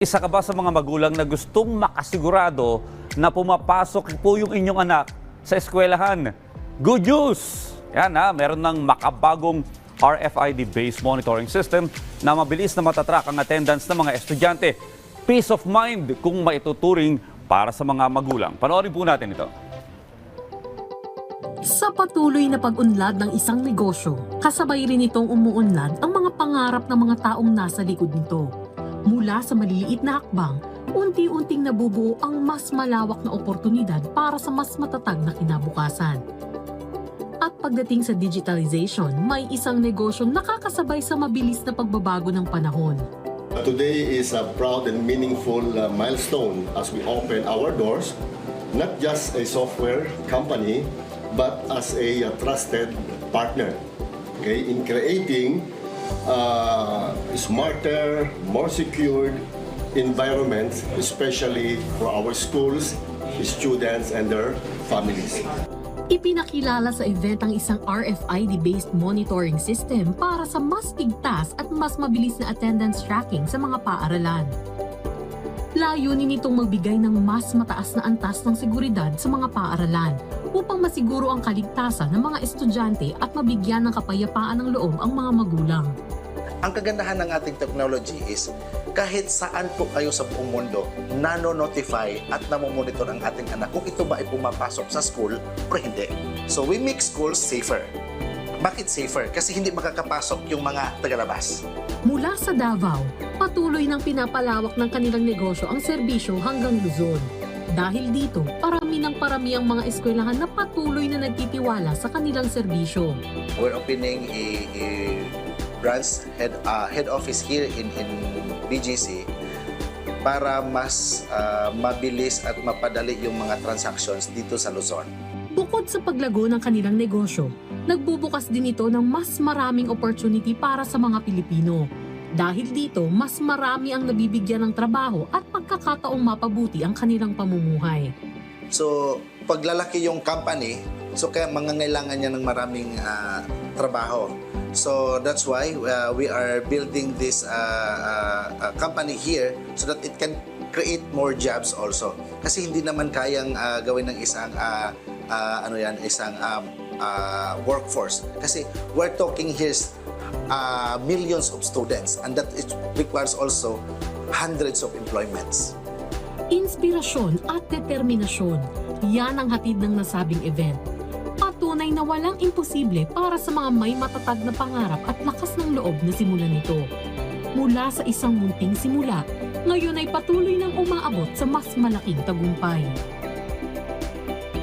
Isa ka ba sa mga magulang na gustong makasigurado na pumapasok po yung inyong anak sa eskwelahan? Good news! Yan meron ng makabagong RFID-based monitoring system na mabilis na matatrack ang attendance ng mga estudyante. Peace of mind kung maituturing para sa mga magulang. Panoorin po natin ito. Sa patuloy na pag-unlad ng isang negosyo, kasabay rin itong umuunlad ang mga pangarap ng mga taong nasa likod nito. Mula sa maliliit na hakbang, unti-unting nabubuo ang mas malawak na oportunidad para sa mas matatag na kinabukasan. At pagdating sa digitalization, may isang negosyong nakakasabay sa mabilis na pagbabago ng panahon. Today is a proud and meaningful milestone as we open our doors, not just a software company, but as a trusted partner, okay, in creating smarter, more secured environments, especially for our schools, students, and their families. Ipinakilala sa event ang isang RFID-based monitoring system para sa mas ligtas at mas mabilis na attendance tracking sa mga paaralan. Layunin nitong magbigay ng mas mataas na antas ng seguridad sa mga paaralan upang masiguro ang kaligtasan ng mga estudyante at mabigyan ng kapayapaan ng loob ang mga magulang. Ang kagandahan ng ating technology is kahit saan po kayo sa buong mundo, nano-notify at namomonitor ang ating anak kung ito ba ay pumapasok sa school o hindi. So we make schools safer. Bakit safer? Kasi hindi makakapasok yung mga tagalabas. Mula sa Davao, patuloy nang pinapalawak ng kanilang negosyo ang serbisyo hanggang Luzon. Dahil dito, parami ang mga eskwelahan na patuloy na nagtitiwala sa kanilang serbisyo. We're opening a branch head office here in BGC para mas mabilis at mapadali yung mga transactions dito sa Luzon. Bukod sa paglago ng kanilang negosyo, nagbubukas din ito ng mas maraming opportunity para sa mga Pilipino. Dahil dito, mas marami ang nabibigyan ng trabaho at pagkakataong mapabuti ang kanilang pamumuhay. So, paglalaki yung company, so kaya mangangailangan niya ng maraming trabaho. So, that's why we are building this company here so that it can create more jobs also. Kasi hindi naman kayang gawin ng isang workforce. Kasi we're talking here millions of students and that it requires also hundreds of employments. Inspirasyon at determinasyon, yan ang hatid ng nasabing event. Patunay na walang imposible para sa mga may matatag na pangarap at lakas ng loob na simulan nito. Mula sa isang munting simula, ngayon ay patuloy nang umaabot sa mas malaking tagumpay.